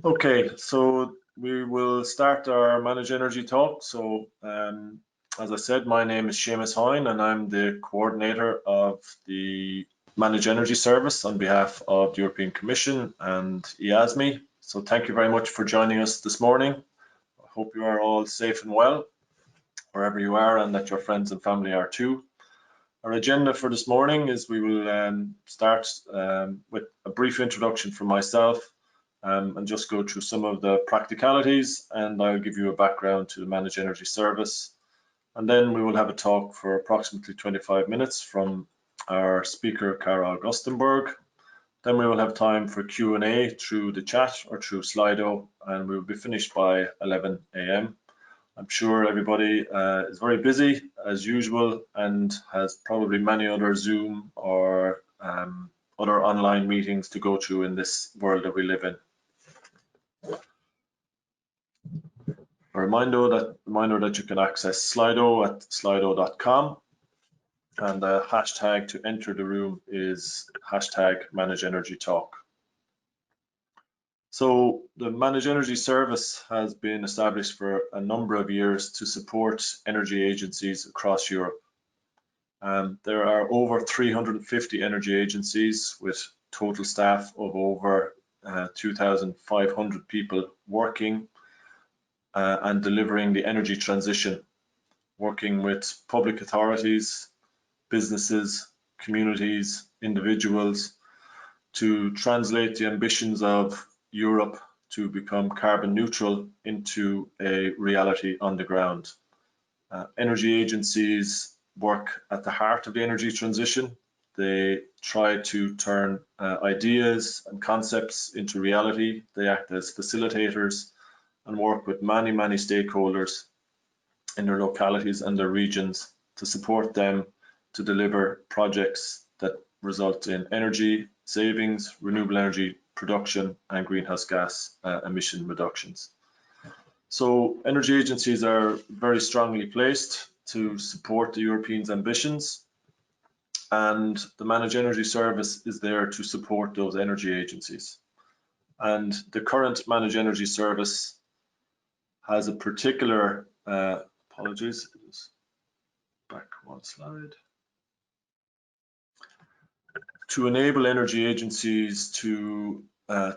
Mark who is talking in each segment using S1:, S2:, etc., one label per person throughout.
S1: Okay, so we will start our Manage Energy Talk. So, as I said, my name is Seamus Hine and I'm the coordinator of the Manage Energy Service on behalf of the European Commission and EASME. So thank you very much for joining us this morning. I hope you are all safe and well, wherever you are, and that your friends and family are too. Our agenda for this morning is we will start with a brief introduction from myself, and just go through some of the practicalities, and I'll give you a background to the Managed Energy Service. And then we will have a talk for approximately 25 minutes from our speaker, Cara Augustenborg. Then we will have time for Q&A through the chat or through Slido, and we will be finished by 11 a.m. I'm sure everybody is very busy as usual and has probably many other Zoom or other online meetings to go through in this world that we live in. A reminder that you can access Slido at slido.com, and the hashtag to enter the room is #ManageEnergyTalk. So the Managed Energy Service has been established for a number of years to support energy agencies across Europe. There are over 350 energy agencies with total staff of over 2,500 people working and delivering the energy transition, working with public authorities, businesses, communities, individuals to translate the ambitions of Europe to become carbon neutral into a reality on the ground. Energy agencies work at the heart of the energy transition. They try to turn ideas and concepts into reality. They act as facilitators and work with many stakeholders in their localities and their regions to support them to deliver projects that result in energy savings, renewable energy production, and greenhouse gas emission reductions. So energy agencies are very strongly placed to support the Europeans' ambitions, and the Managed Energy Service is there to support those energy agencies. And the current Managed Energy Service has a particular, apologies, back one slide, to enable energy agencies to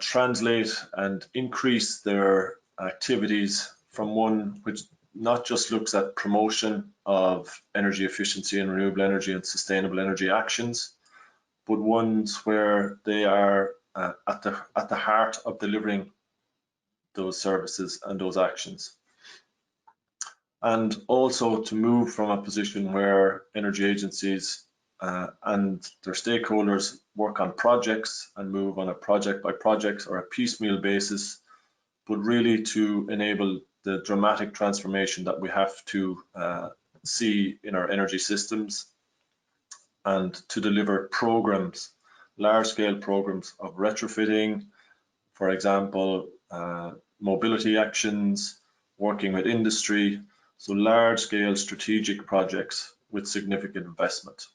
S1: translate and increase their activities from one which not just looks at promotion of energy efficiency and renewable energy and sustainable energy actions, but ones where they are at the heart of delivering those services and those actions. And also to move from a position where energy agencies and their stakeholders work on projects and move on a project by project or a piecemeal basis, but really to enable the dramatic transformation that we have to see in our energy systems, and to deliver programs, large-scale programs of retrofitting, for example, mobility actions, working with industry, so large-scale strategic projects with significant investment.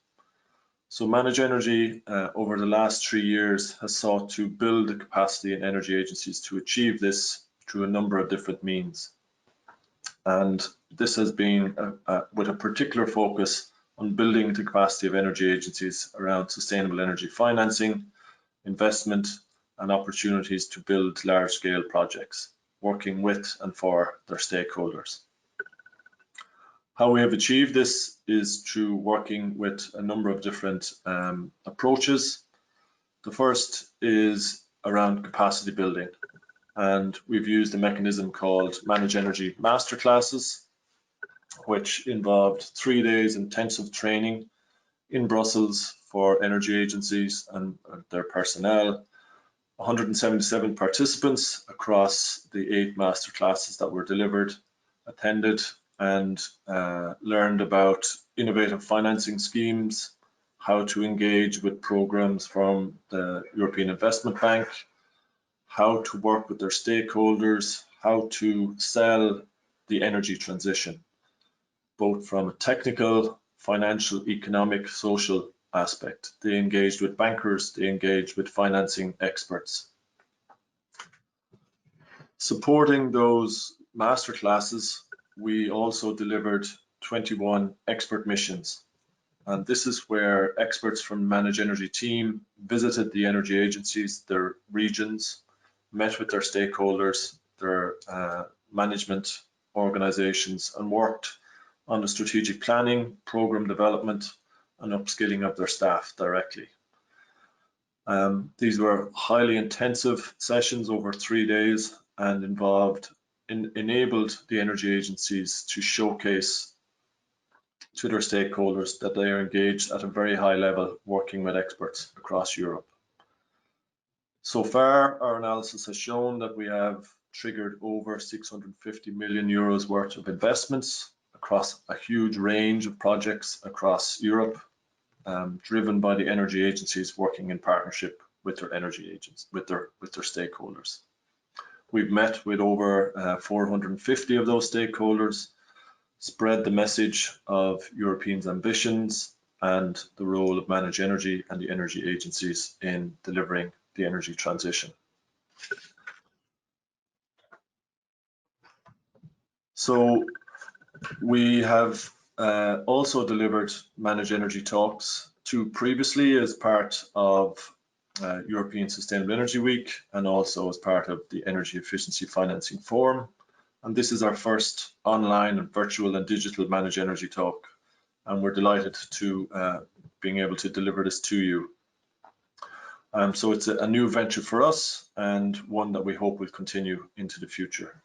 S1: So Managed Energy over the last 3 years has sought to build the capacity in energy agencies to achieve this through a number of different means. And this has been with a particular focus on building the capacity of energy agencies around sustainable energy financing, investment, and opportunities to build large-scale projects, working with and for their stakeholders. How we have achieved this is through working with a number of different approaches. The first is around capacity building, and we've used a mechanism called Managed Energy Masterclasses, which involved 3 days intensive training in Brussels for energy agencies and their personnel, 177 participants across the 8 masterclasses that were delivered, attended, and learned about innovative financing schemes, how to engage with programs from the European Investment Bank, how to work with their stakeholders, how to sell the energy transition, both from a technical, financial, economic, social aspect. They engaged with bankers, they engaged with financing experts. Supporting those masterclasses, we also delivered 21 expert missions. And this is where experts from ManagEnergy team visited the energy agencies, their regions, met with their stakeholders, their management organizations, and worked on the strategic planning, program development, and upskilling of their staff directly. These were highly intensive sessions over 3 days and enabled the energy agencies to showcase to their stakeholders that they are engaged at a very high level working with experts across Europe. So far, our analysis has shown that we have triggered over 650 million euros worth of investments across a huge range of projects across Europe, driven by the energy agencies working in partnership with their energy agents, with their stakeholders. We've met with over 450 of those stakeholders, spread the message of Europeans' ambitions and the role of ManagEnergy and the energy agencies in delivering the energy transition. So we have also delivered ManagEnergy Talks 2 previously as part of European Sustainable Energy Week and also as part of the Energy Efficiency Financing Forum. And this is our first online and virtual and digital ManagEnergy Talk. And we're delighted to being able to deliver this to you. So it's a new venture for us and one that we hope will continue into the future.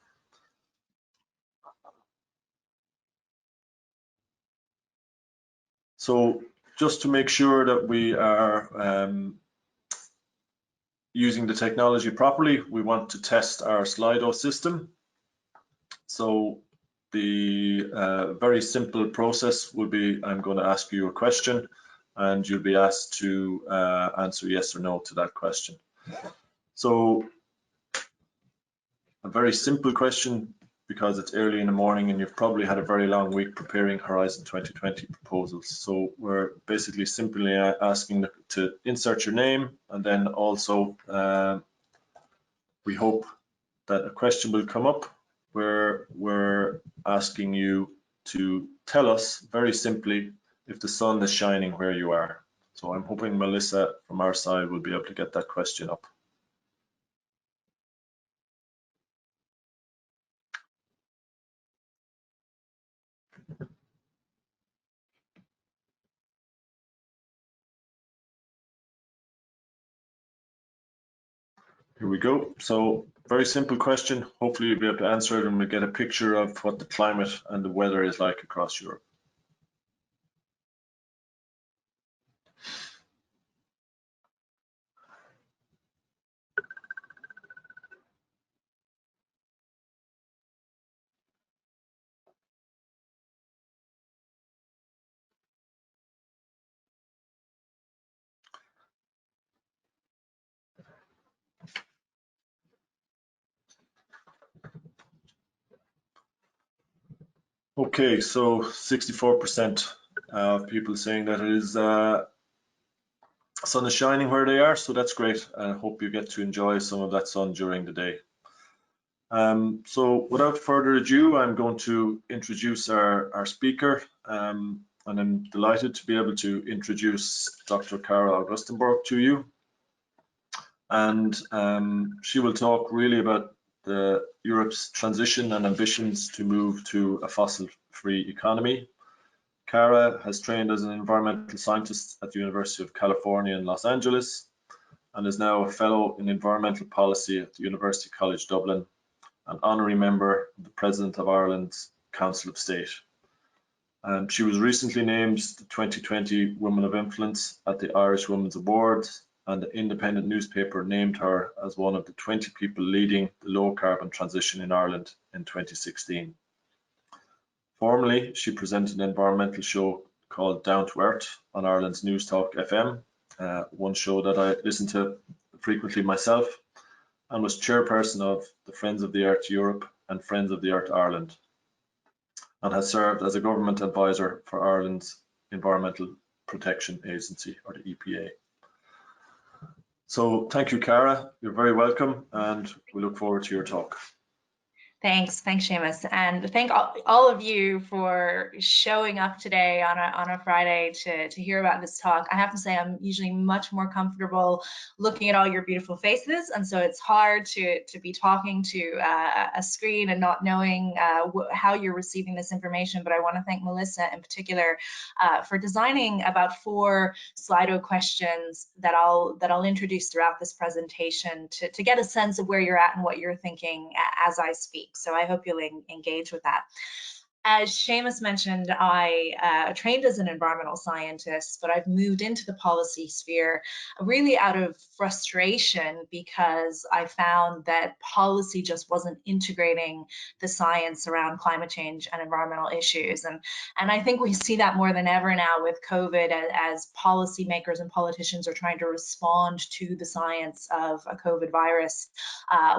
S1: So just to make sure that we are using the technology properly, we want to test our Slido system. So the very simple process will be, I'm going to ask you a question and you'll be asked to answer yes or no to that question. So a very simple question, because it's early in the morning and you've probably had a very long week preparing Horizon 2020 proposals. So we're basically simply asking to insert your name, and then also we hope that a question will come up where we're asking you to tell us very simply if the sun is shining where you are. So I'm hoping Melissa from our side will be able to get that question up. Here we go. So very simple question. Hopefully you'll be able to answer it and we'll get a picture of what the climate and the weather is like across Europe. Okay, so 64% of people saying that it is sun is shining where they are, so that's great. I hope you get to enjoy some of that sun during the day. So without further ado, I'm going to introduce our speaker, and I'm delighted to be able to introduce Dr. Cara Augustenborg to you. And she will talk really about Europe's transition and ambitions to move to a fossil-free economy. Cara has trained as an environmental scientist at the University of California in Los Angeles and is now a fellow in environmental policy at the University College Dublin, an honorary member of the President of Ireland's Council of State. She was recently named the 2020 Woman of Influence at the Irish Women's Awards, and the Independent newspaper named her as one of the 20 people leading the low carbon transition in Ireland in 2016. Formerly, she presented an environmental show called Down to Earth on Ireland's Newstalk FM, one show that I listen to frequently myself, and was chairperson of the Friends of the Earth Europe and Friends of the Earth Ireland, and has served as a government advisor for Ireland's Environmental Protection Agency, or the EPA. So thank you, Cara. You're very welcome, and we look forward to your talk.
S2: Thanks, Seamus, and thank all of you for showing up today on a Friday to hear about this talk. I have to say I'm usually much more comfortable looking at all your beautiful faces, and so it's hard to be talking to a screen and not knowing how you're receiving this information. But I want to thank Melissa in particular for designing about 4 Slido questions that I'll introduce throughout this presentation to get a sense of where you're at and what you're thinking as I speak. So I hope you'll engage with that. As Seamus mentioned, I trained as an environmental scientist, but I've moved into the policy sphere really out of frustration because I found that policy just wasn't integrating the science around climate change and environmental issues. And I think we see that more than ever now with COVID as policymakers and politicians are trying to respond to the science of a COVID virus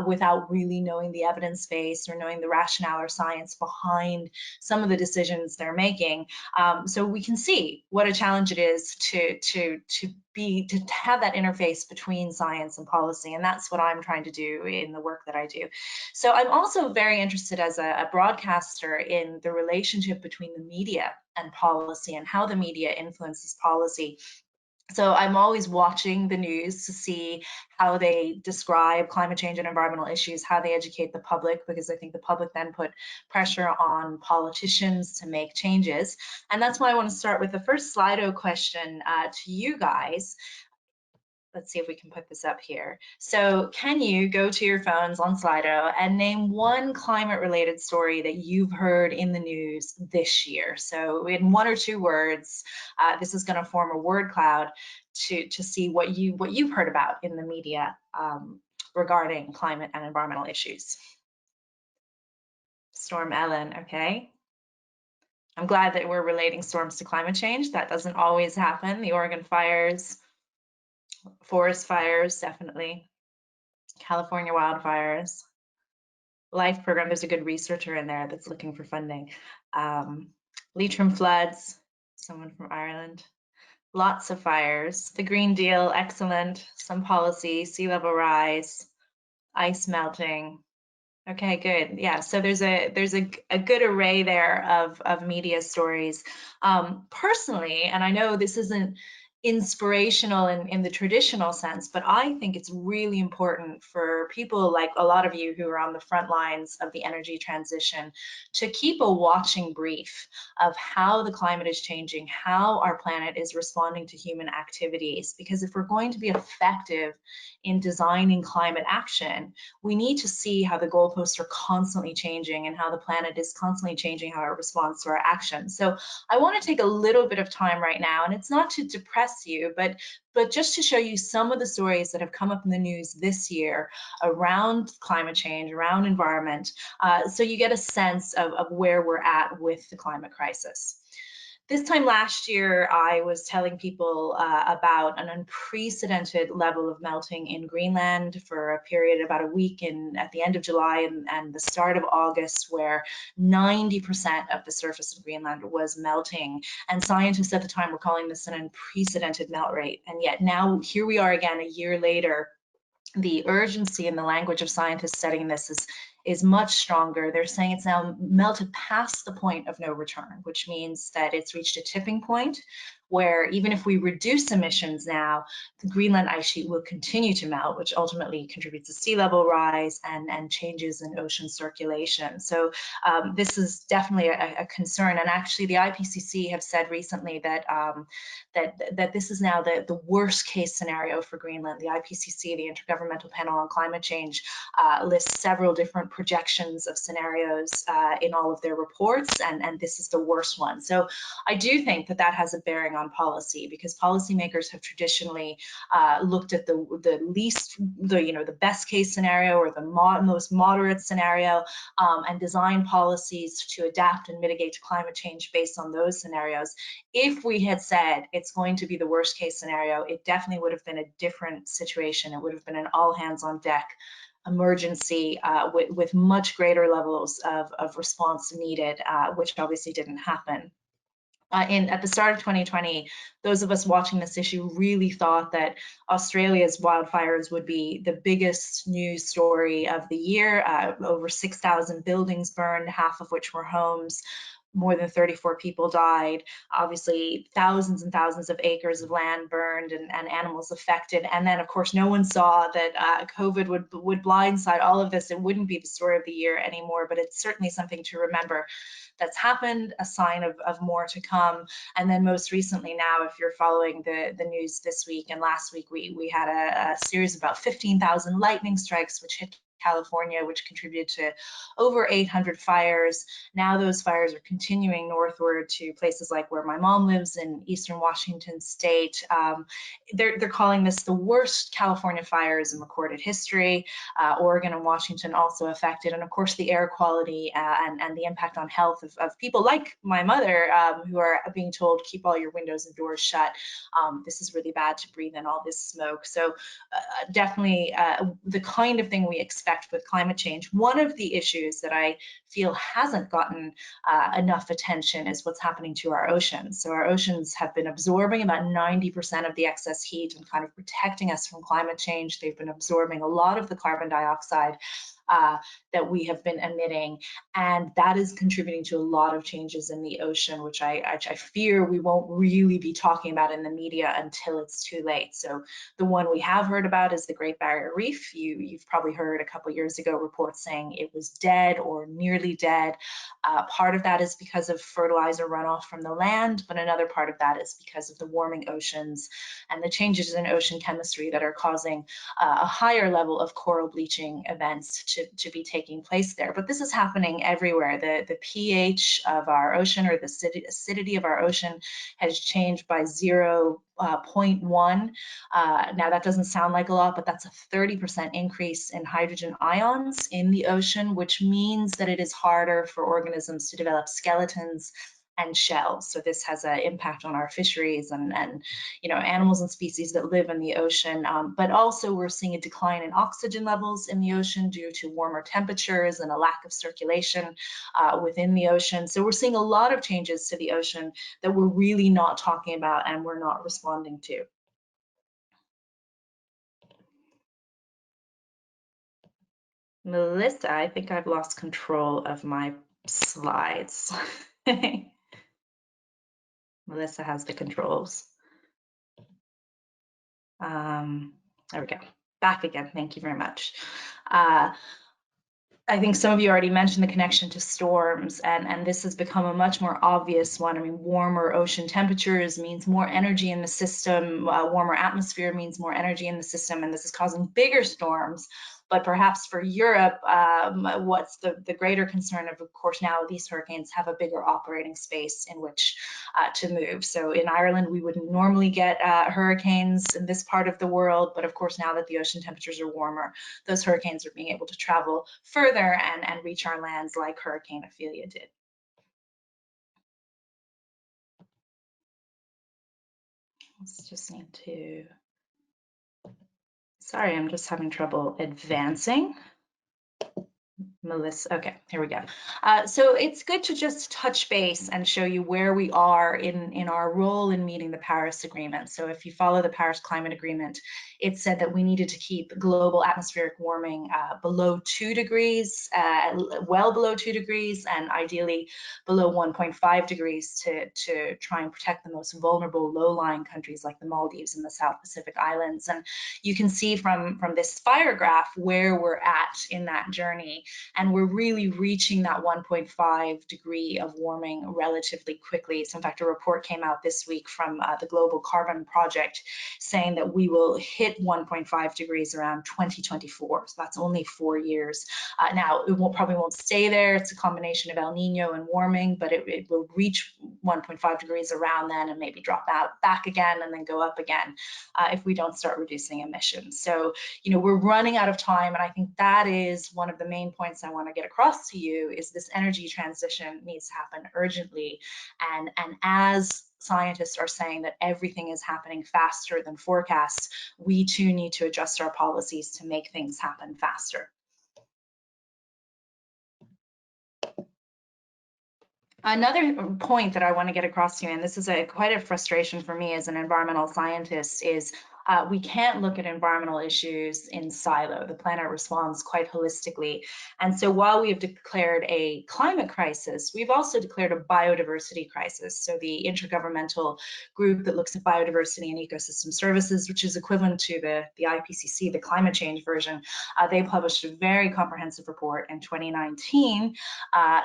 S2: without really knowing the evidence base or knowing the rationale or science behind some of the decisions they're making. So we can see what a challenge it is to have that interface between science and policy, and that's what I'm trying to do in the work that I do. So I'm also very interested as a broadcaster in the relationship between the media and policy and how the media influences policy. So I'm always watching the news to see how they describe climate change and environmental issues, how they educate the public, because I think the public then put pressure on politicians to make changes. And that's why I want to start with the first Slido question to you guys. Let's see if we can put this up here. So can you go to your phones on Slido and name 1 climate related story that you've heard in the news this year? So in 1 or 2 words, this is going to form a word cloud to see what you've heard about in the media regarding climate and environmental issues. Storm Ellen, okay. I'm glad that we're relating storms to climate change. That doesn't always happen. The Oregon fires, forest fires, definitely. California wildfires. Life program, there's a good researcher in there that's looking for funding. Leitrim floods, someone from Ireland. Lots of fires. The Green Deal, excellent. Some policy, sea level rise, ice melting. Okay, good. Yeah, so there's a good array there of media stories. Personally, and I know this isn't inspirational in the traditional sense, but I think it's really important for people like a lot of you who are on the front lines of the energy transition to keep a watching brief of how the climate is changing, how our planet is responding to human activities. Because if we're going to be effective in designing climate action, we need to see how the goalposts are constantly changing and how the planet is constantly changing how it responds to our actions. So I want to take a little bit of time right now, and it's not to depress you, but just to show you some of the stories that have come up in the news this year around climate change, around environment, so you get a sense of where we're at with the climate crisis. This time last year, I was telling people about an unprecedented level of melting in Greenland for a period about a week at the end of July and the start of August, where 90% of the surface of Greenland was melting. And scientists at the time were calling this an unprecedented melt rate. And yet now here we are again a year later. The urgency in the language of scientists studying this is much stronger. They're saying it's now melted past the point of no return, which means that it's reached a tipping point where even if we reduce emissions now, the Greenland ice sheet will continue to melt, which ultimately contributes to sea level rise and changes in ocean circulation. So this is definitely a concern. And actually the IPCC have said recently that that this is now the worst case scenario for Greenland. The IPCC, the Intergovernmental Panel on Climate Change, lists several different projections of scenarios in all of their reports, and this is the worst one. So I do think that has a bearing on policy, because policymakers have traditionally looked at the best case scenario or the most moderate scenario and designed policies to adapt and mitigate climate change based on those scenarios. If we had said it's going to be the worst case scenario, it definitely would have been a different situation. It would have been an all hands on deck emergency with much greater levels of response needed, which obviously didn't happen. At the start of 2020, those of us watching this issue really thought that Australia's wildfires would be the biggest news story of the year. Over 6,000 buildings burned, half of which were homes. More than 34 people died. Obviously, thousands and thousands of acres of land burned and animals affected. And then, of course, no one saw that COVID would blindside all of this. It wouldn't be the story of the year anymore, but it's certainly something to remember that's happened, a sign of more to come. And then most recently now, if you're following the news this week and last week, we had a series of about 15,000 lightning strikes, which hit California, which contributed to over 800 fires. Now those fires are continuing northward to places like where my mom lives in eastern Washington state. They're calling this the worst California fires in recorded history. Oregon and Washington also affected, and of course the air quality and the impact on health of people like my mother, who are being told keep all your windows and doors shut. This is really bad to breathe in all this smoke. So definitely the kind of thing we expect with climate change. One of the issues that I feel hasn't gotten enough attention is what's happening to our oceans. So our oceans have been absorbing about 90% of the excess heat and kind of protecting us from climate change. They've been absorbing a lot of the carbon dioxide that we have been emitting, and that is contributing to a lot of changes in the ocean, which I fear we won't really be talking about in the media until it's too late. So the one we have heard about is the Great Barrier Reef. You've probably heard a couple years ago reports saying it was dead or nearly dead. Part of that is because of fertilizer runoff from the land, but another part of that is because of the warming oceans and the changes in ocean chemistry that are causing a higher level of coral bleaching events to be taking place there. But this is happening everywhere. The pH of our ocean, or the acidity of our ocean, has changed by 0.1. Now that doesn't sound like a lot, but that's a 30% increase in hydrogen ions in the ocean, which means that it is harder for organisms to develop skeletons and shells. So this has an impact on our fisheries and animals and species that live in the ocean. But also we're seeing a decline in oxygen levels in the ocean due to warmer temperatures and a lack of circulation within the ocean. So we're seeing a lot of changes to the ocean that we're really not talking about and we're not responding to. Melissa, I think I've lost control of my slides. Melissa has the controls. There we go. Back again. Thank you very much. I think some of you already mentioned the connection to storms, and this has become a much more obvious one. I mean, warmer ocean temperatures means more energy in the system. Warmer atmosphere means more energy in the system, and this is causing bigger storms. But perhaps for Europe, what's the greater concern of course, now these hurricanes have a bigger operating space in which to move. So in Ireland, we wouldn't normally get hurricanes in this part of the world, but of course, now that the ocean temperatures are warmer, those hurricanes are being able to travel further and reach our lands like Hurricane Ophelia did. Let's just need to, sorry, I'm just having trouble advancing. Melissa, okay, here we go. So it's good to just touch base and show you where we are in our role in meeting the Paris Agreement. So if you follow the Paris Climate Agreement, it said that we needed to keep global atmospheric warming below 2 degrees, well below 2 degrees, and ideally below 1.5 degrees to try and protect the most vulnerable low-lying countries like the Maldives and the South Pacific Islands. And you can see from this fire graph where we're at in that journey. And we're really reaching that 1.5 degree of warming relatively quickly. So in fact, a report came out this week from the Global Carbon Project saying that we will hit 1.5 degrees around 2024. So that's only 4 years. Now, it probably won't stay there. It's a combination of El Nino and warming, but it will reach 1.5 degrees around then and maybe drop out back again and then go up again if we don't start reducing emissions. So, we're running out of time, and I think that is one of the main points I want to get across to you is this energy transition needs to happen urgently. And as scientists are saying that everything is happening faster than forecasts, we too need to adjust our policies to make things happen faster. Another point that I want to get across to you, and this is quite a frustration for me as an environmental scientist, is we can't look at environmental issues in silo. The planet responds quite holistically. And so while we have declared a climate crisis, we've also declared a biodiversity crisis. So the intergovernmental group that looks at biodiversity and ecosystem services, which is equivalent to the IPCC, the climate change version, they published a very comprehensive report in 2019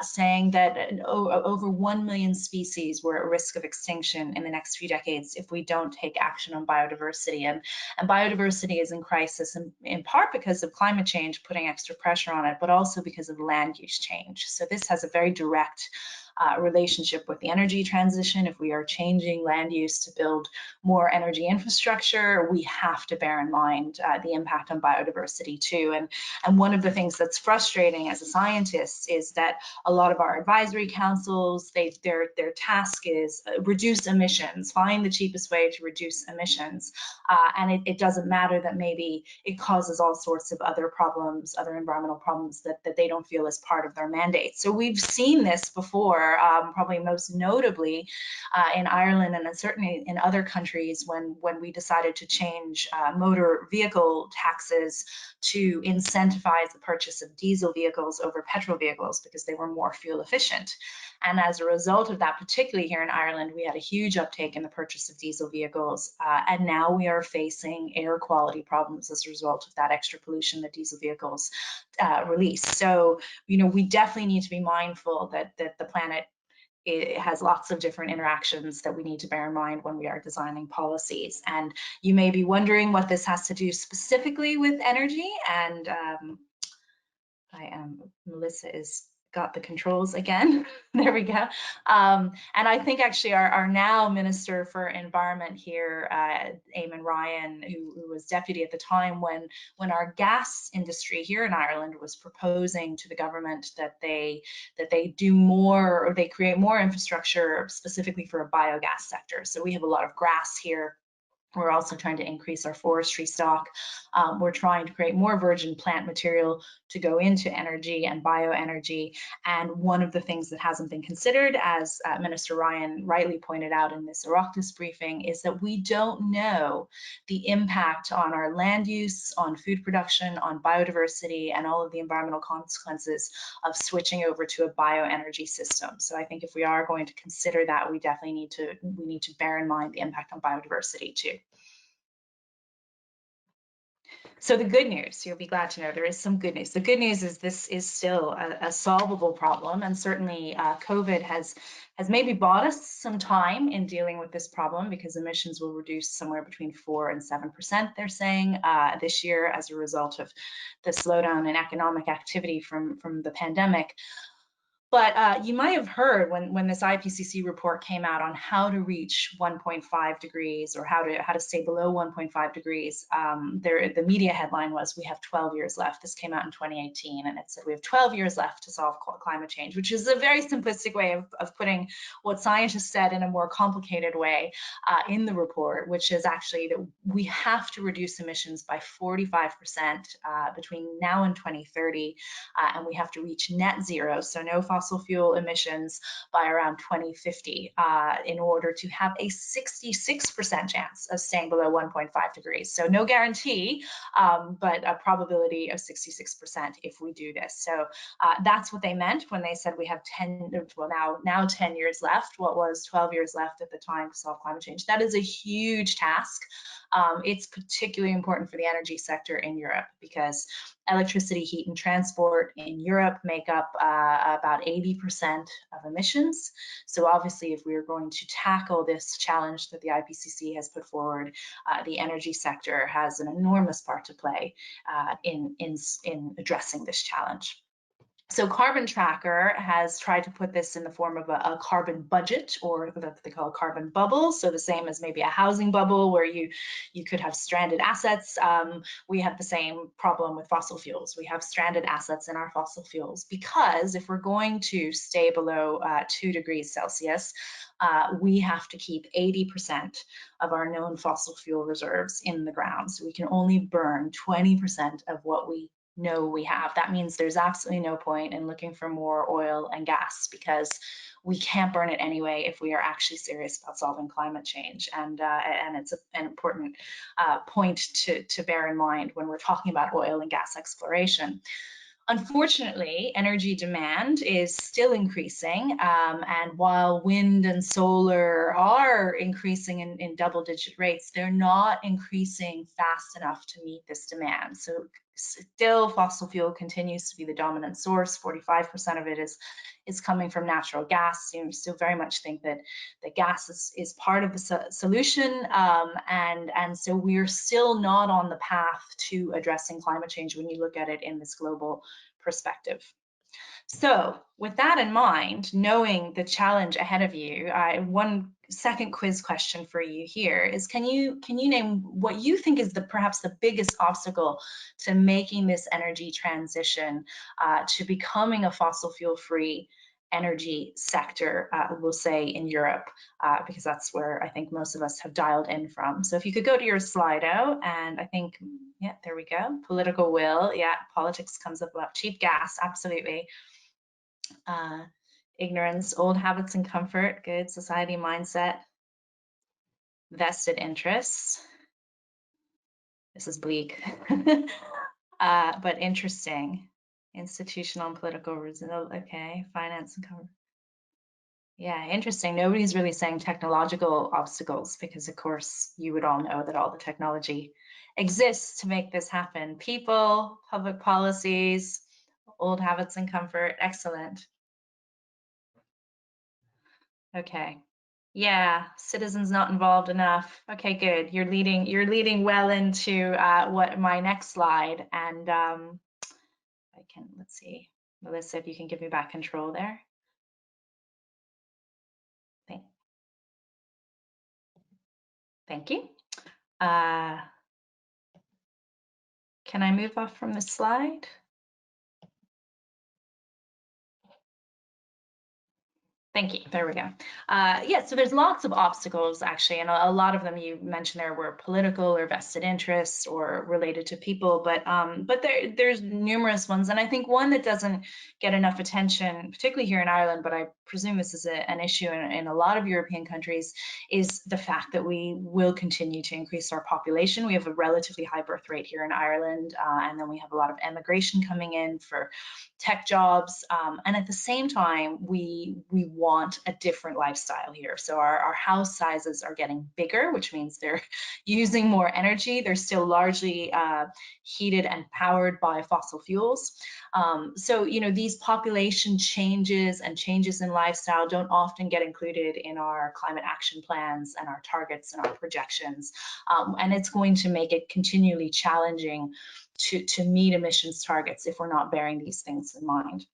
S2: saying that over 1 million species were at risk of extinction in the next few decades if we don't take action on biodiversity. And biodiversity is in crisis in part because of climate change putting extra pressure on it, but also because of land use change. So this has a very direct relationship with the energy transition. If we are changing land use to build more energy infrastructure, we have to bear in mind the impact on biodiversity too. And one of the things that's frustrating as a scientist is that a lot of our advisory councils, their task is reduce emissions, find the cheapest way to reduce emissions. And it doesn't matter that maybe it causes all sorts of other problems, other environmental problems that they don't feel is part of their mandate. So we've seen this before, probably most notably in Ireland and certainly in other countries when we decided to change motor vehicle taxes to incentivize the purchase of diesel vehicles over petrol vehicles because they were more fuel efficient. And as a result of that, particularly here in Ireland, we had a huge uptake in the purchase of diesel vehicles. And now we are facing air quality problems as a result of that extra pollution that diesel vehicles release. So, we definitely need to be mindful that the planet, it has lots of different interactions that we need to bear in mind when we are designing policies. And you may be wondering what this has to do specifically with energy. And Melissa is got the controls again. There we go. And I think actually our now Minister for Environment here, Eamon Ryan, who was deputy at the time when our gas industry here in Ireland was proposing to the government that they do more, or they create more infrastructure specifically for a biogas sector. So we have a lot of grass here. We're also trying to increase our forestry stock. We're trying to create more virgin plant material to go into energy and bioenergy. And one of the things that hasn't been considered, as Minister Ryan rightly pointed out in this Oireachtas briefing, is that we don't know the impact on our land use, on food production, on biodiversity, and all of the environmental consequences of switching over to a bioenergy system. So I think if we are going to consider that, we definitely need to bear in mind the impact on biodiversity too. So the good news, you'll be glad to know there is some good news. The good news is this is still a solvable problem, and certainly COVID has maybe bought us some time in dealing with this problem, because emissions will reduce somewhere between 4% and 7%, they're saying, this year as a result of the slowdown in economic activity from the pandemic. But you might have heard when this IPCC report came out on how to reach 1.5 degrees, or how to stay below 1.5 degrees. The media headline was, "We have 12 years left." This came out in 2018, and it said we have 12 years left to solve climate change, which is a very simplistic way of putting what scientists said in a more complicated way in the report, which is actually that we have to reduce emissions by 45% between now and 2030, and we have to reach net zero, so no fossil fuel emissions, by around 2050 in order to have a 66% chance of staying below 1.5 degrees. So no guarantee, but a probability of 66% if we do this. So that's what they meant when they said we have 10 years left, what was 12 years left at the time to solve climate change. That is a huge task. It's particularly important for the energy sector in Europe, because electricity, heat, and transport in Europe make up about 80% of emissions. So obviously, if we are going to tackle this challenge that the IPCC has put forward, the energy sector has an enormous part to play in addressing this challenge. So Carbon Tracker has tried to put this in the form of a carbon budget, or what they call a carbon bubble. So the same as maybe a housing bubble where you could have stranded assets. We have the same problem with fossil fuels. We have stranded assets in our fossil fuels, because if we're going to stay below 2 degrees Celsius, we have to keep 80% of our known fossil fuel reserves in the ground. So we can only burn 20% of what we know we have. That means there's absolutely no point in looking for more oil and gas, because we can't burn it anyway if we are actually serious about solving climate change. And it's an important point to bear in mind when we're talking about oil and gas exploration. Unfortunately, energy demand is still increasing, and while wind and solar are increasing in double-digit rates, they're not increasing fast enough to meet this demand. So still, fossil fuel continues to be the dominant source. 45% of it is coming from natural gas. You still very much think that gas is part of the solution, and so we're still not on the path to addressing climate change when you look at it in this global perspective. So with that in mind, knowing the challenge ahead of you, one second quiz question for you here is, can you name what you think is perhaps the biggest obstacle to making this energy transition to becoming a fossil fuel free energy sector, we'll say in Europe, because that's where I think most of us have dialed in from. So if you could go to your Slido, and I think, yeah, there we go. Political will, yeah, politics comes up a lot. Cheap gas, absolutely. Ignorance, old habits and comfort, good. Society mindset, vested interests. This is bleak, but interesting. Institutional and political result, okay. Finance and comfort. Yeah, interesting. Nobody's really saying technological obstacles, because of course you would all know that all the technology exists to make this happen. People, public policies, old habits and comfort. Excellent. Okay. Yeah, citizens not involved enough. Okay, good. You're leading well into what my next slide, and I can, let's see, Melissa, if you can give me back control there. Thank you. Can I move off from this slide? Thank you. There we go. Yeah, so there's lots of obstacles actually, and a lot of them you mentioned there were political or vested interests or related to people, but there's numerous ones, and I think one that doesn't get enough attention, particularly here in Ireland, but I presume this is an issue in a lot of European countries, is the fact that we will continue to increase our population. We have a relatively high birth rate here in Ireland, and then we have a lot of emigration coming in for tech jobs, and at the same time we want a different lifestyle here. So our house sizes are getting bigger, which means they're using more energy. They're still largely heated and powered by fossil fuels. So these population changes and changes in lifestyle don't often get included in our climate action plans and our targets and our projections, and it's going to make it continually challenging to meet emissions targets if we're not bearing these things in mind.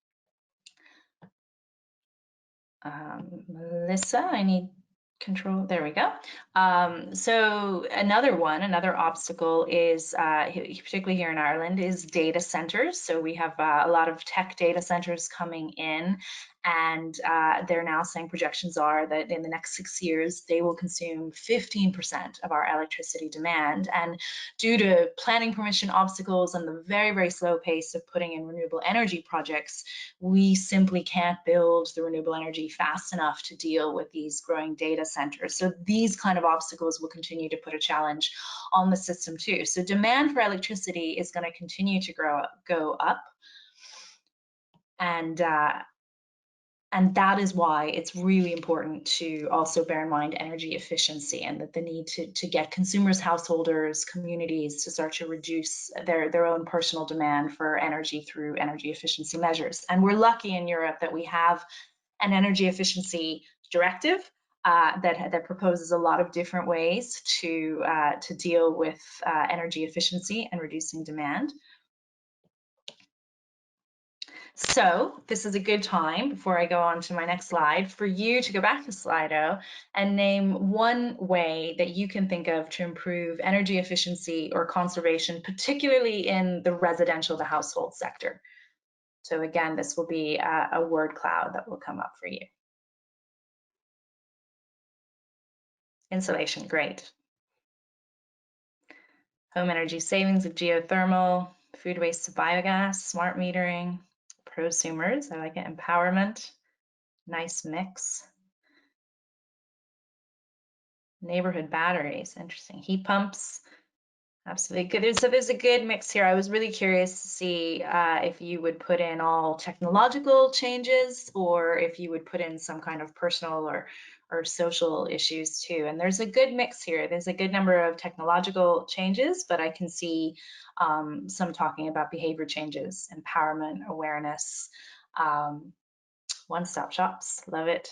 S2: Melissa, I need control. There we go. So another obstacle is, particularly here in Ireland, is data centers. So we have a lot of tech data centers coming in, and they're now saying projections are that in the next 6 years, they will consume 15% of our electricity demand. And due to planning permission obstacles and the very, very slow pace of putting in renewable energy projects, we simply can't build the renewable energy fast enough to deal with these growing data centers. So these kind of obstacles will continue to put a challenge on the system too. So demand for electricity is going to continue to go up. And that is why it's really important to also bear in mind energy efficiency, and that the need to get consumers, householders, communities to start to reduce their own personal demand for energy through energy efficiency measures. And we're lucky in Europe that we have an energy efficiency directive that proposes a lot of different ways to deal with energy efficiency and reducing demand. So this is a good time, before I go on to my next slide, for you to go back to Slido and name one way that you can think of to improve energy efficiency or conservation, particularly in the residential, the household sector. So again, this will be a word cloud that will come up for you. Insulation, great. Home energy savings of geothermal, food waste to biogas, smart metering, prosumers, I like it, empowerment, nice mix. Neighborhood batteries, interesting. Heat pumps, absolutely good. So there's a good mix here. I was really curious to see if you would put in all technological changes or if you would put in some kind of personal or social issues too. And there's a good mix here. There's a good number of technological changes, but I can see some talking about behavior changes, empowerment, awareness, one-stop shops, love it.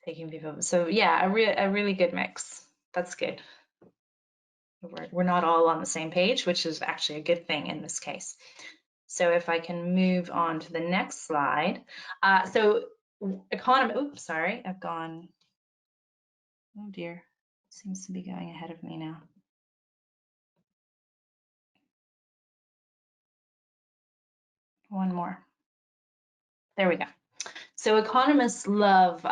S2: Taking people, so yeah, a really good mix. That's good. We're not all on the same page, which is actually a good thing in this case. So if I can move on to the next slide. So economy, oops, sorry, I've gone, oh dear, seems to be going ahead of me now. One more. There we go. So economists love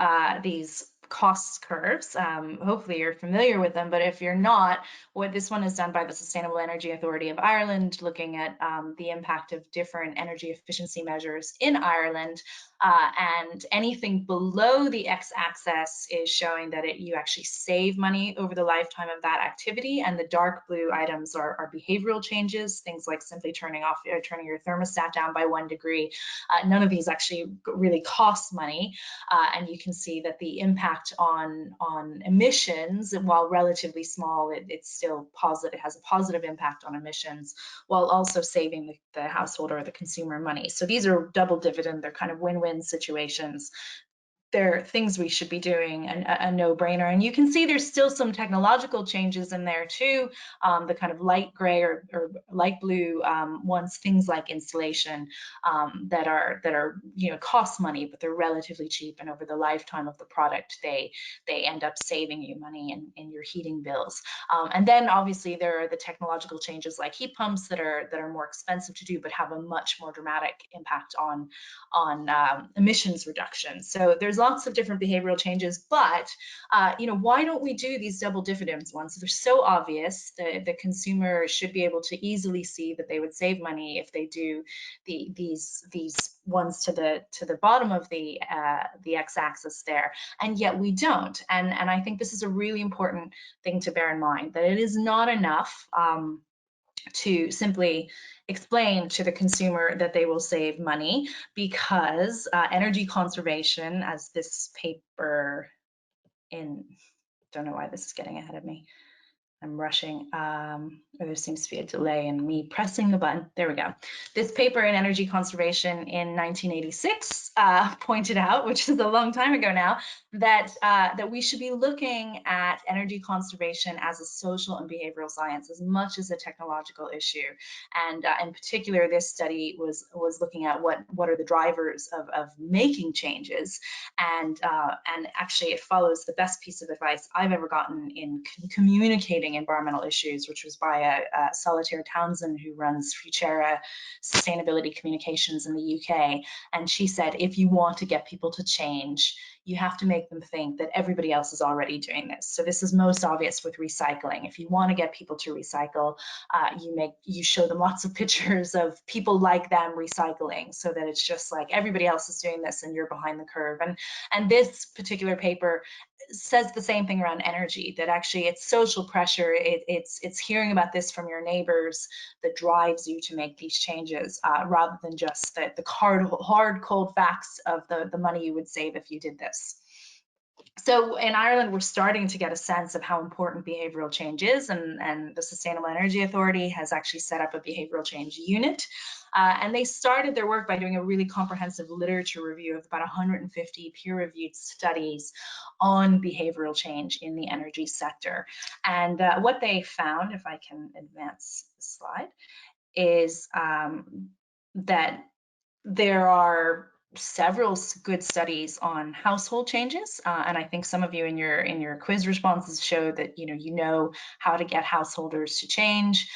S2: these cost curves. Hopefully you're familiar with them, but if you're not, what this one is done by the Sustainable Energy Authority of Ireland, looking at the impact of different energy efficiency measures in Ireland, and anything below the x-axis is showing that you actually save money over the lifetime of that activity, and the dark blue items are behavioral changes, things like simply turning your thermostat down by 1 degree. None of these actually really cost money, and you can see that the impact on emissions, while relatively small, it's still positive. It has a positive impact on emissions, while also saving the household or the consumer money. So these are double dividend. They're kind of win-win situations. They're things we should be doing, a no-brainer. And you can see there's still some technological changes in there too. The kind of light gray or light blue ones, things like installation that are cost money, but they're relatively cheap, and over the lifetime of the product, they end up saving you money in your heating bills. And then obviously there are the technological changes like heat pumps that are more expensive to do, but have a much more dramatic impact on emissions reduction. So there's lots of different behavioral changes, but why don't we do these double dividends ones? They're so obvious. The consumer should be able to easily see that they would save money if they do these ones to the bottom of the x-axis there, and yet we don't. And I think this is a really important thing to bear in mind, that it is not enough to simply explain to the consumer that they will save money, because energy conservation, as this paper don't know why this is getting ahead of me. I'm rushing, or there seems to be a delay in me pressing the button. There we go. This paper in Energy Conservation in 1986 pointed out, which is a long time ago now, that we should be looking at energy conservation as a social and behavioral science as much as a technological issue. And in particular, this study was looking at what are the drivers of making changes. And actually, it follows the best piece of advice I've ever gotten in communicating environmental issues, which was by a Solitaire Townsend, who runs Futura Sustainability Communications in the UK. And she said, if you want to get people to change, you have to make them think that everybody else is already doing this. So this is most obvious with recycling. If you want to get people to recycle, you show them lots of pictures of people like them recycling, so that it's just like everybody else is doing this and you're behind the curve. And this particular paper says the same thing around energy, that actually it's social pressure, it's hearing about this from your neighbors that drives you to make these changes, rather than just the hard, cold facts of the money you would save if you did this. So in Ireland, we're starting to get a sense of how important behavioral change is, and the Sustainable Energy Authority has actually set up a behavioral change unit. And they started their work by doing a really comprehensive literature review of about 150 peer-reviewed studies on behavioral change in the energy sector. And what they found, if I can advance the slide, is that there are several good studies on household changes, and I think some of you in your quiz responses show that you know how to get householders to change.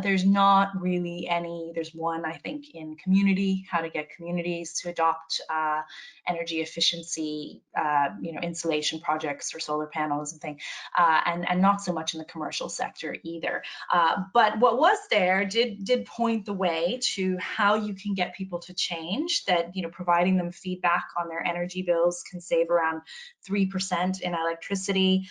S2: There's not really any, there's one, I think, in community, how to get communities to adopt energy efficiency, insulation projects or solar panels and things, and not so much in the commercial sector either. But what was there did point the way to how you can get people to change, that, providing them feedback on their energy bills can save around 3% in electricity.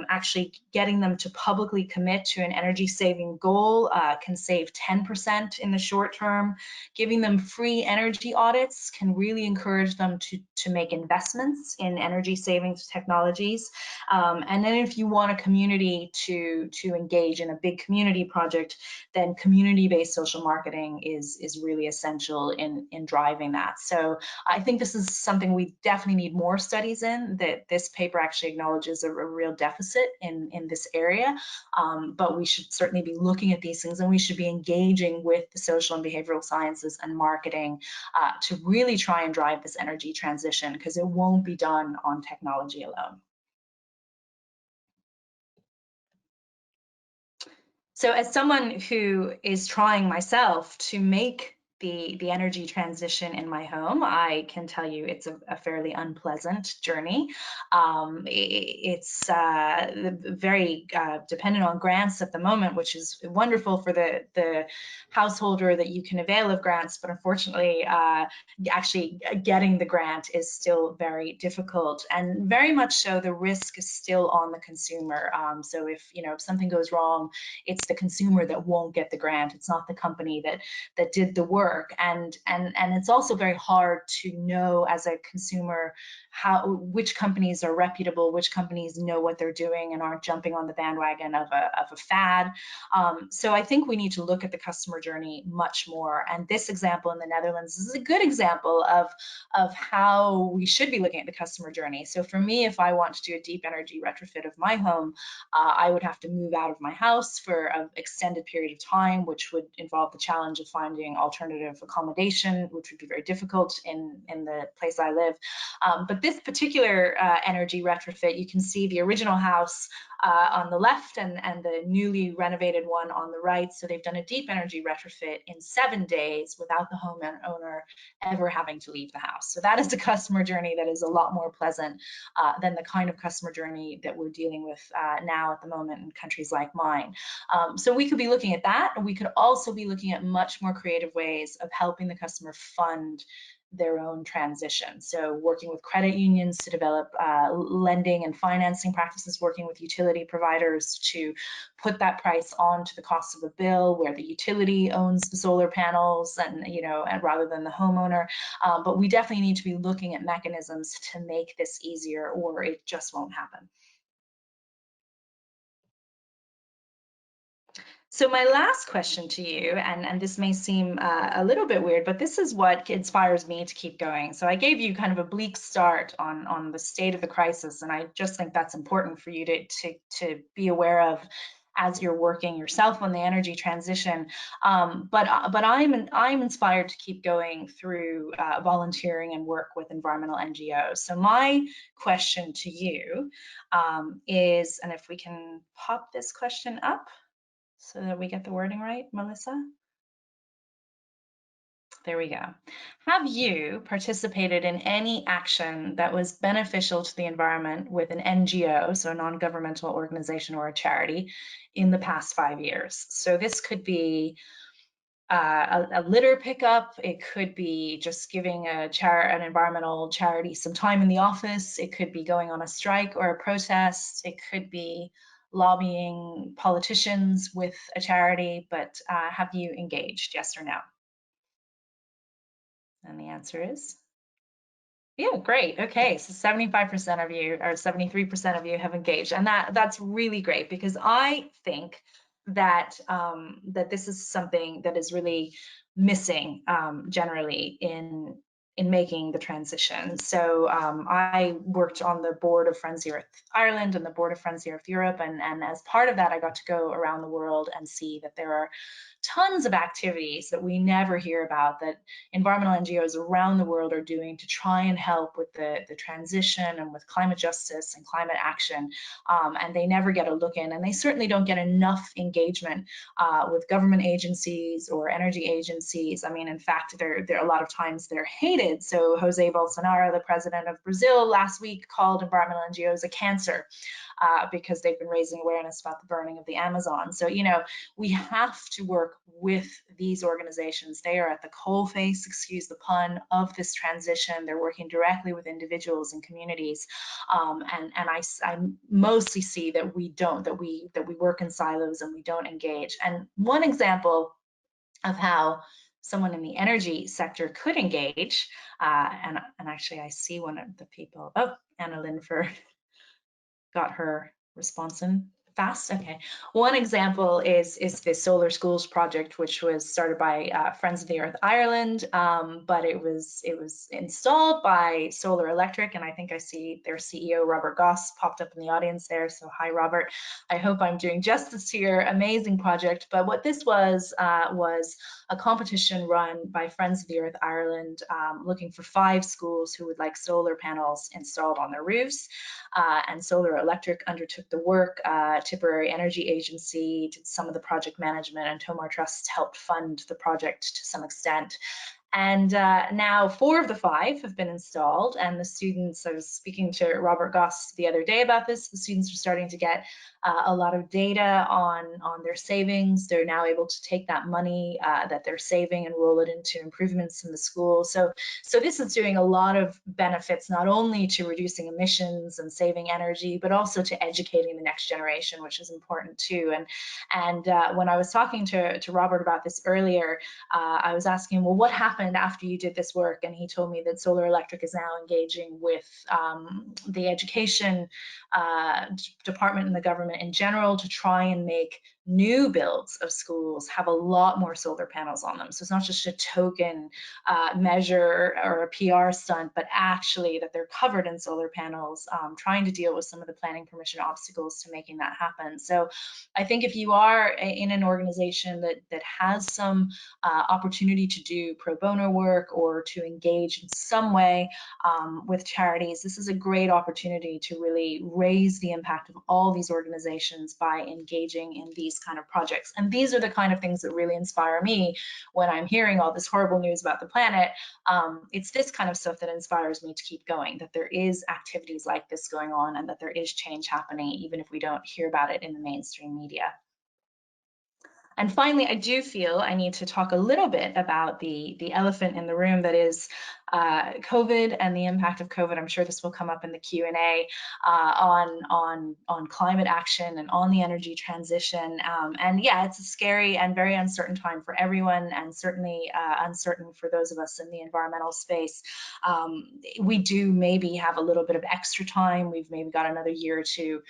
S2: Actually getting them to publicly commit to an energy saving goal can save 10% in the short term. Giving them free energy audits can really encourage them to make investments in energy savings technologies. And then if you want a community to engage in a big community project, then community-based social marketing is really essential in driving that. So I think this is something we definitely need more studies in, that this paper actually acknowledges a real deficit in this area. But we should certainly be looking at these things, and we should be engaging with the social and behavioral sciences and marketing to really try and drive this energy transition, because it won't be done on technology alone. So as someone who is trying myself to make the energy transition in my home, I can tell you it's a fairly unpleasant journey. It's very dependent on grants at the moment, which is wonderful for the householder that you can avail of grants, but unfortunately actually getting the grant is still very difficult, and very much so the risk is still on the consumer. So if something goes wrong, it's the consumer that won't get the grant. It's not the company that did the work. And it's also very hard to know as a consumer which companies are reputable, which companies know what they're doing and aren't jumping on the bandwagon of a fad. So I think we need to look at the customer journey much more. And this example in the Netherlands is a good example of how we should be looking at the customer journey. So for me, if I want to do a deep energy retrofit of my home, I would have to move out of my house for an extended period of time, which would involve the challenge of finding alternative accommodation, which would be very difficult in the place I live. But this particular energy retrofit, you can see the original house on the left and the newly renovated one on the right. So they've done a deep energy retrofit in 7 days without the homeowner ever having to leave the house. So that is a customer journey that is a lot more pleasant than the kind of customer journey that we're dealing with now at the moment in countries like mine. So we could be looking at that. We could also be looking at much more creative ways of helping the customer fund their own transition. So working with credit unions to develop lending and financing practices, working with utility providers to put that price onto the cost of a bill where the utility owns the solar panels and rather than the homeowner. But we definitely need to be looking at mechanisms to make this easier, or it just won't happen. So my last question to you, and this may seem a little bit weird, but this is what inspires me to keep going. So I gave you kind of a bleak start on the state of the crisis, and I just think that's important for you to be aware of as you're working yourself on the energy transition. But I'm inspired to keep going through volunteering and work with environmental NGOs. So my question to you is, and if we can pop this question up, so that we get the wording right, Melissa? There we go. Have you participated in any action that was beneficial to the environment with an NGO, so a non-governmental organization or a charity, in the past 5 years? So this could be a litter pickup. It could be just giving an environmental charity some time in the office. It could be going on a strike or a protest. It could be lobbying politicians with a charity, but have you engaged, yes or no? And the answer is, yeah, great. Okay, so 75% of you, or 73% of you have engaged, and that's really great, because I think that that this is something that is really missing generally in making the transition. So I worked on the board of Friends of Earth Ireland and the board of Friends of Earth Europe, and as part of that, I got to go around the world and see that there are tons of activities that we never hear about that environmental NGOs around the world are doing to try and help with the transition and with climate justice and climate action. And they never get a look in, and they certainly don't get enough engagement with government agencies or energy agencies. I mean, in fact, they're a lot of times they're hated. So Jose Bolsonaro, the president of Brazil, last week called environmental NGOs a cancer because they've been raising awareness about the burning of the Amazon. So, you know, we have to work with these organizations. They are at the coalface, excuse the pun, of this transition. They're working directly with individuals and communities. And I mostly see that we don't, that we work in silos and we don't engage. And one example of how someone in the energy sector could engage, and actually I see one of the people, oh, Anna Linford got her response in fast. Okay, one example is the Solar Schools project, which was started by Friends of the Earth Ireland, but it was installed by Solar Electric, and I think I see their CEO Robert Goss popped up in the audience there. So hi, Robert. I hope I'm doing justice to your amazing project. But what this was a competition run by Friends of the Earth Ireland, looking for 5 schools who would like solar panels installed on their roofs, and Solar Electric undertook the work. Tipperary Energy Agency did some of the project management, and Tomar Trust helped fund the project to some extent. And now 4 of the 5 have been installed, and the students, I was speaking to Robert Goss the other day about this, the students are starting to get a lot of data on their savings. They're now able to take that money that they're saving and roll it into improvements in the school. So this is doing a lot of benefits, not only to reducing emissions and saving energy, but also to educating the next generation, which is important too. And when I was talking to Robert about this earlier, I was asking, well, what happened after you did this work? And he told me that Solar Electric is now engaging with the education department and the government in general to try and make new builds of schools have a lot more solar panels on them. So it's not just a token measure or a PR stunt, but actually that they're covered in solar panels, trying to deal with some of the planning permission obstacles to making that happen. So I think if you are in an organization that has some opportunity to do pro bono work or to engage in some way with charities, this is a great opportunity to really raise the impact of all these organizations by engaging in these kind of projects. And these are the kind of things that really inspire me when I'm hearing all this horrible news about the planet. It's this kind of stuff that inspires me to keep going, that there is activities like this going on and that there is change happening, even if we don't hear about it in the mainstream media. And finally, I do feel I need to talk a little bit about the elephant in the room that is COVID and the impact of COVID. I'm sure this will come up in the Q&A on climate action and on the energy transition. And yeah, it's a scary and very uncertain time for everyone, and certainly uncertain for those of us in the environmental space. We do maybe have a little bit of extra time. We've maybe got another year or two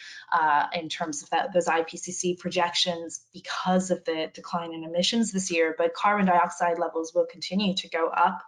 S2: in terms of those IPCC projections because of the decline in emissions this year, but carbon dioxide levels will continue to go up.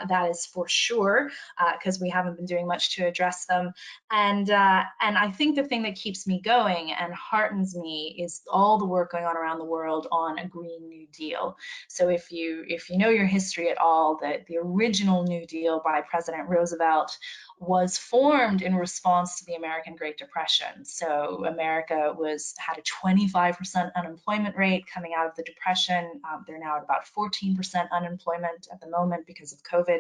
S2: That is for sure, because we haven't been doing much to address them. And I think the thing that keeps me going and heartens me is all the work going on around the world on a Green New Deal. So if you know your history at all, the original New Deal by President Roosevelt was formed in response to the American Great Depression. So America had a 25% unemployment rate coming out of the Depression. They're now at about 14% unemployment at the moment because of COVID.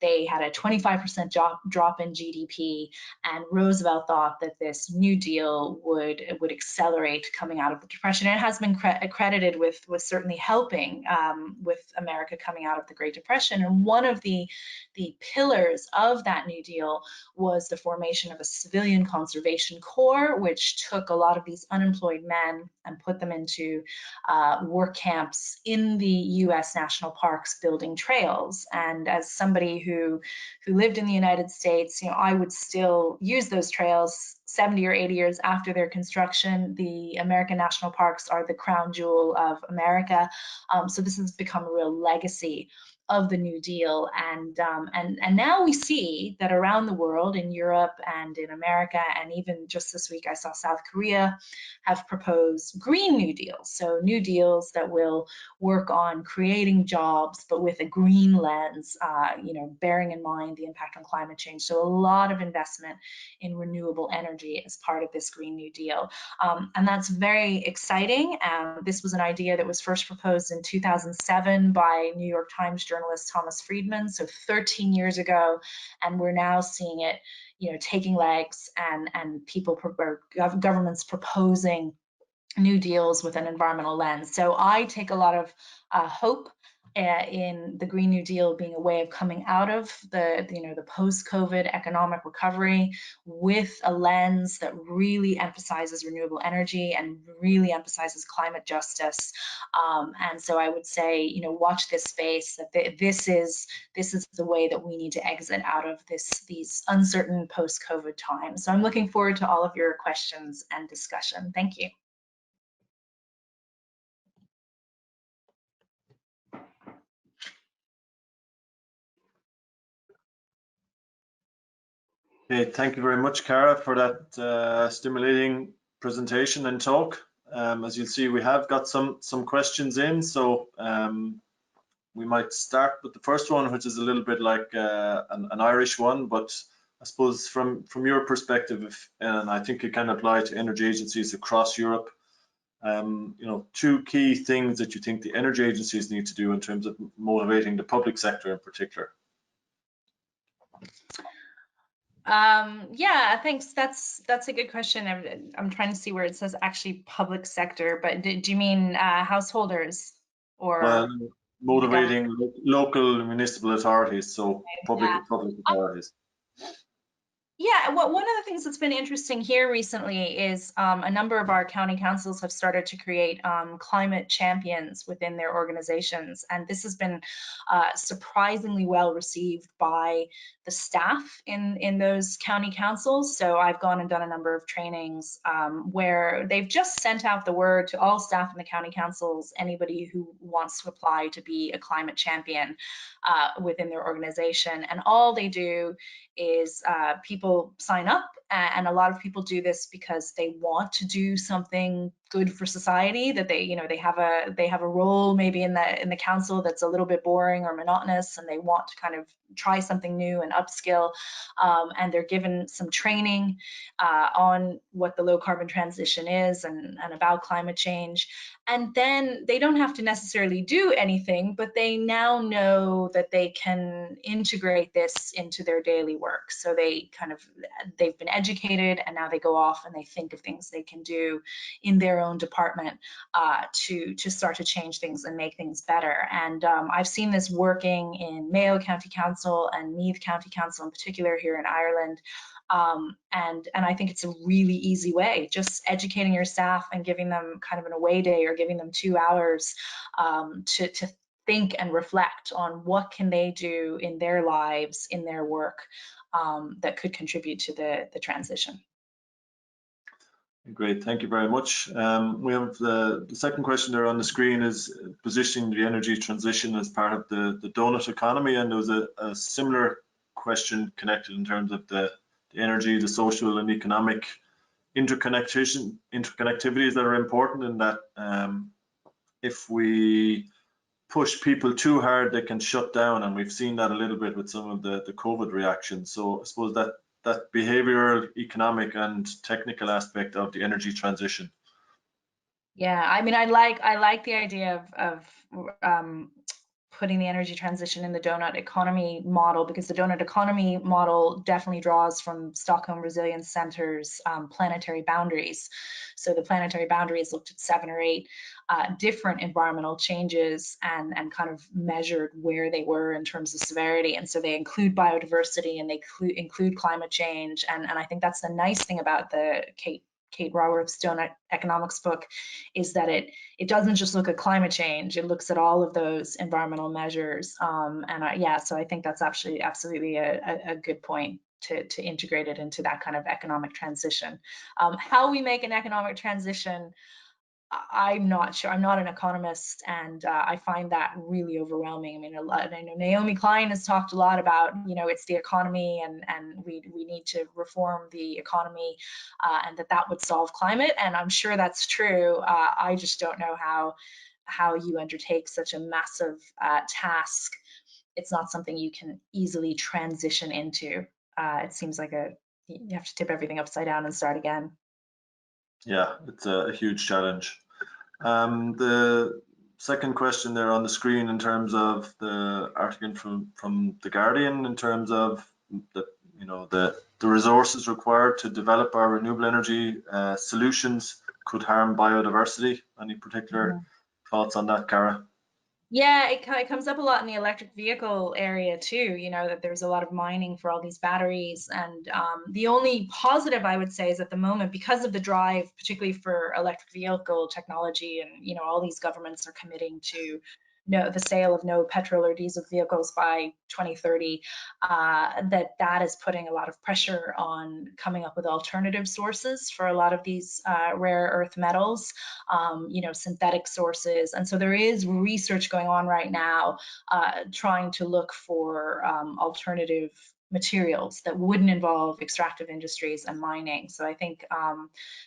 S2: They had a 25% drop in GDP, and Roosevelt thought that this New Deal would accelerate coming out of the Depression. It has been credited with certainly helping with America coming out of the Great Depression. And one of the pillars of that New Deal was the formation of a civilian conservation corps, which took a lot of these unemployed men and put them into work camps in the US national parks building trails. And as somebody who lived in the United States, you know, I would still use those trails 70 or 80 years after their construction. The American national parks are the crown jewel of America. So this has become a real legacy of the New Deal. And now we see that around the world, in Europe and in America, and even just this week I saw South Korea have proposed Green New Deals. So new deals that will work on creating jobs, but with a green lens, bearing in mind the impact on climate change. So a lot of investment in renewable energy as part of this Green New Deal. And that's very exciting. This was an idea that was first proposed in 2007 by New York Times journalist Thomas Friedman, so 13 years ago, and we're now seeing it, taking legs, and people, governments proposing new deals with an environmental lens. So I take a lot of hope in the Green New Deal being a way of coming out of the post-COVID economic recovery with a lens that really emphasizes renewable energy and really emphasizes climate justice. And so I would say, watch this space. That this is the way that we need to exit out of these uncertain post-COVID times. So I'm looking forward to all of your questions and discussion. Thank you.
S1: Okay, thank you very much, Cara, for that stimulating presentation and talk. As you'll see, we have got some questions in, so we might start with the first one, which is a little bit like an Irish one, but I suppose from your perspective, and I think it can apply to energy agencies across Europe, two key things that you think the energy agencies need to do in terms of motivating the public sector in particular.
S2: Yeah, thanks. That's a good question. I'm trying to see where it says actually public sector, but do you mean householders or?
S1: Well, motivating local municipal authorities, so public authorities.
S2: Yeah, one of the things that's been interesting here recently is a number of our county councils have started to create climate champions within their organizations, and this has been surprisingly well received by the staff in those county councils. So I've gone and done a number of trainings where they've just sent out the word to all staff in the county councils, anybody who wants to apply to be a climate champion within their organization, and all they do is people sign up, and a lot of people do this because they want to do something good for society, that they have a role maybe in the council that's a little bit boring or monotonous, and they want to kind of try something new and upskill, and they're given some training on what the low carbon transition is and about climate change. And then they don't have to necessarily do anything, but they now know that they can integrate this into their daily work. So they've been educated, and now they go off and they think of things they can do in their own department to start to change things and make things better. And I've seen this working in Mayo County Council and Meath County Council in particular here in Ireland. And I think it's a really easy way, just educating your staff and giving them kind of an away day or giving them 2 hours to think and reflect on what can they do in their lives, in their work, that could contribute to the transition.
S1: Great, thank you very much. We have the second question there on the screen is positioning the energy transition as part of the donut economy, and there was a similar question connected in terms of the energy, the social and economic interconnectivities that are important, in that if we push people too hard, they can shut down, and we've seen that a little bit with some of the COVID reactions. So I suppose that behavioral, economic and technical aspect of the energy transition.
S2: Yeah, I mean, I like the idea of putting the energy transition in the donut economy model, because the donut economy model definitely draws from Stockholm Resilience Center's planetary boundaries. So the planetary boundaries looked at 7 or 8 different environmental changes and kind of measured where they were in terms of severity. And so they include biodiversity, and they include climate change. And I think that's the nice thing about the Kate Raworth's Donut Economics book, is that it doesn't just look at climate change, it looks at all of those environmental measures. So I think that's actually absolutely a good point to integrate it into that kind of economic transition. How we make an economic transition, I'm not sure. I'm not an economist, and I find that really overwhelming. I mean, I know Naomi Klein has talked a lot about, it's the economy, and we need to reform the economy, and that would solve climate. And I'm sure that's true. I just don't know how you undertake such a massive task. It's not something you can easily transition into. It seems like you have to tip everything upside down and start again.
S1: Yeah, it's a huge challenge. The second question there on the screen, in terms of the article from The Guardian, in terms of the resources required to develop our renewable energy solutions could harm biodiversity. Any particular thoughts on that, Cara?
S2: Yeah, it comes up a lot in the electric vehicle area too, that there's a lot of mining for all these batteries. And the only positive I would say is, at the moment, because of the drive, particularly for electric vehicle technology, and all these governments are committing to the sale of no petrol or diesel vehicles by 2030, that is putting a lot of pressure on coming up with alternative sources for a lot of these rare earth metals, synthetic sources. And so there is research going on right now trying to look for alternative materials that wouldn't involve extractive industries and mining. So I think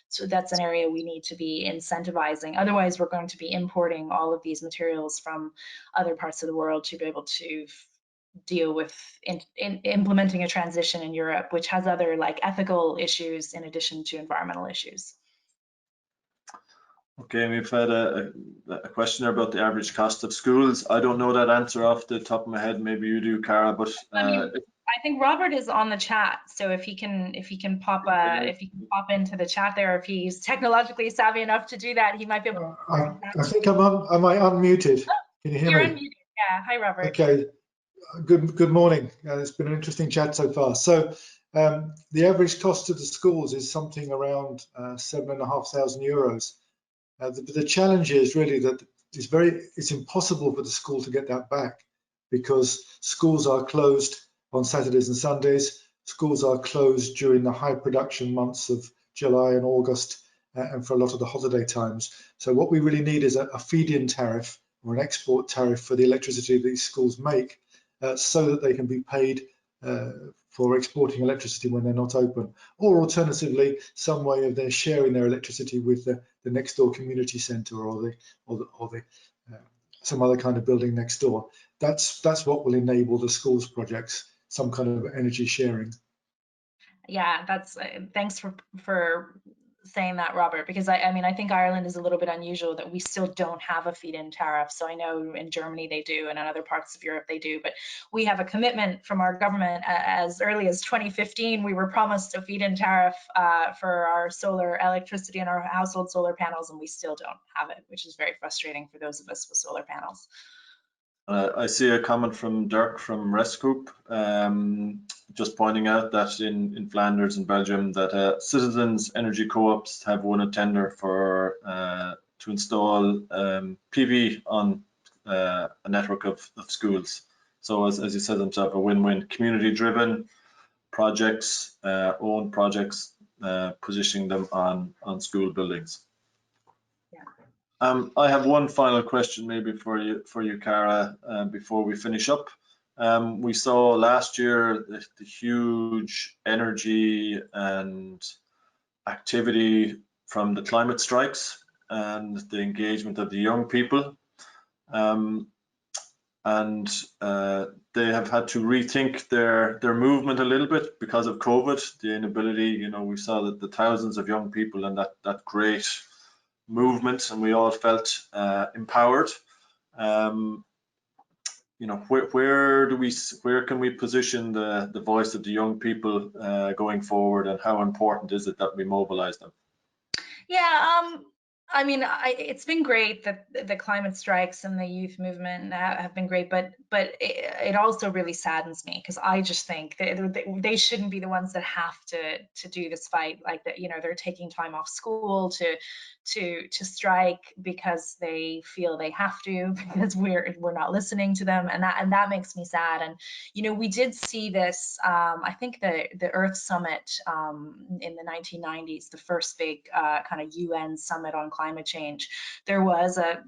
S2: so that's an area we need to be incentivizing. Otherwise, we're going to be importing all of these materials from other parts of the world to be able to deal with implementing a transition in Europe, which has other ethical issues in addition to environmental issues.
S1: Okay, we've had a question there about the average cost of schools. I don't know that answer off the top of my head. Maybe you do, Cara. But
S2: I think Robert is on the chat, so if he can pop into the chat there, if he's technologically savvy enough to do that, he might be able to.
S3: I think am I unmuted? Can you hear
S2: You're
S3: me?
S2: unmuted. Yeah. Hi, Robert.
S3: Okay. Good morning. It's been an interesting chat so far. So the average cost of the schools is something around €7,500. The challenge is really that it's impossible for the school to get that back, because schools are closed on Saturdays and Sundays. Schools are closed during the high production months of July and August, and for a lot of the holiday times. So what we really need is a feed-in tariff or an export tariff for the electricity these schools make, so that they can be paid for exporting electricity when they're not open, or alternatively some way of their sharing their electricity with the next door community centre or some other kind of building next door. That's what will enable the schools projects, some kind of energy sharing.
S2: Yeah, that's thanks for saying that, Robert, because I think Ireland is a little bit unusual that we still don't have a feed-in tariff. So I know in Germany they do, and in other parts of Europe they do, but we have a commitment from our government. As early as 2015, we were promised a feed-in tariff for our solar electricity and our household solar panels, and we still don't have it, which is very frustrating for those of us with solar panels.
S1: I see a comment from Dirk from Rescoop, just pointing out that in Flanders and Belgium, that citizens energy co-ops have won a tender for to install PV on a network of schools. So as he said himself, a win-win, community-driven projects, own projects, positioning them on school buildings. I have one final question maybe for you, Cara, before we finish up. We saw last year the huge energy and activity from the climate strikes and the engagement of the young people. They have had to rethink their movement a little bit because of COVID, the inability, we saw that the thousands of young people and that great movement, and we all felt empowered. Where can we position the voice of the young people going forward, and how important is it that we mobilize them?
S2: Yeah, it's been great that the climate strikes and the youth movement have been great, but it also really saddens me, because I just think they shouldn't be the ones that have to do this fight. Like that, they're taking time off school to strike because they feel they have to, because we're not listening to them, and that makes me sad. And we did see this. I think the Earth Summit in the 1990s, the first big kind of UN summit on climate change. There was a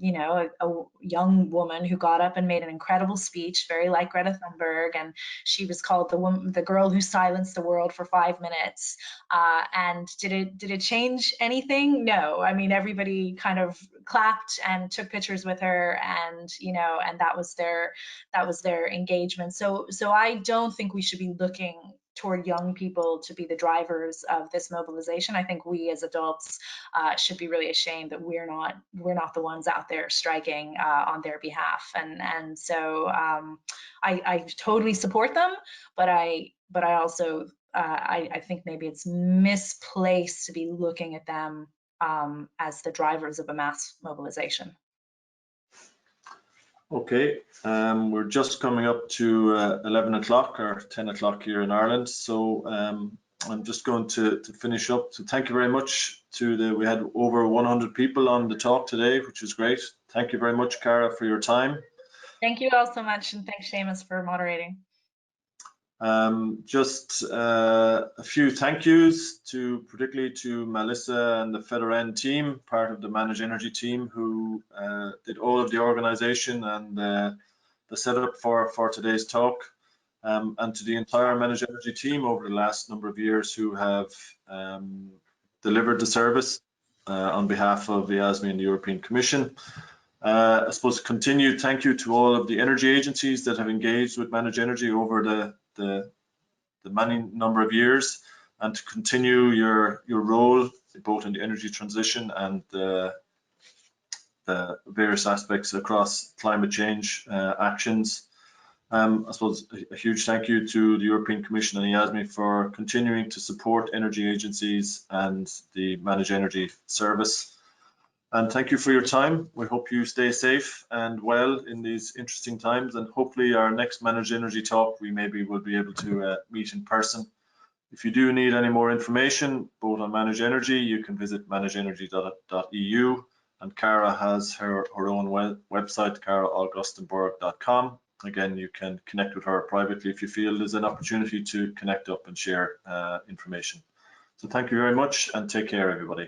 S2: young woman who got up and made an incredible speech, very like Greta Thunberg, and she was called the girl who silenced the world for 5 minutes. And did it change anything? No. I mean, everybody kind of clapped and took pictures with her, and and that was their engagement. So I don't think we should be looking toward young people to be the drivers of this mobilization. I think we as adults should be really ashamed that we're not the ones out there striking on their behalf. And so I totally support them, but I also I think maybe it's misplaced to be looking at them as the drivers of a mass mobilization.
S1: Okay, we're just coming up to 11 o'clock or 10 o'clock here in Ireland, so I'm just going to finish up. So thank you very much we had over 100 people on the talk today, which is great. Thank you very much, Cara, for your time.
S2: Thank you all so much, and thanks, Seamus, for moderating.
S1: Just a few thank yous particularly to Melissa and the Federend team, part of the ManagEnergy team, who did all of the organization and the setup for today's talk, and to the entire ManagEnergy team over the last number of years who have delivered the service on behalf of the ASME and the European Commission. I suppose continued thank you to all of the energy agencies that have engaged with ManagEnergy over the many number of years, and to continue your role both in the energy transition and the various aspects across climate change actions. I suppose a huge thank you to the European Commission and EASME for continuing to support energy agencies and the ManagEnergy service. And thank you for your time. We hope you stay safe and well in these interesting times, and hopefully our next ManagEnergy talk we maybe will be able to meet in person. If you do need any more information both on ManagEnergy, you can visit managenergy.eu, and Cara has her own website, caraaugustenborg.com. Again, you can connect with her privately if you feel there's an opportunity to connect up and share information. So thank you very much, and take care, everybody.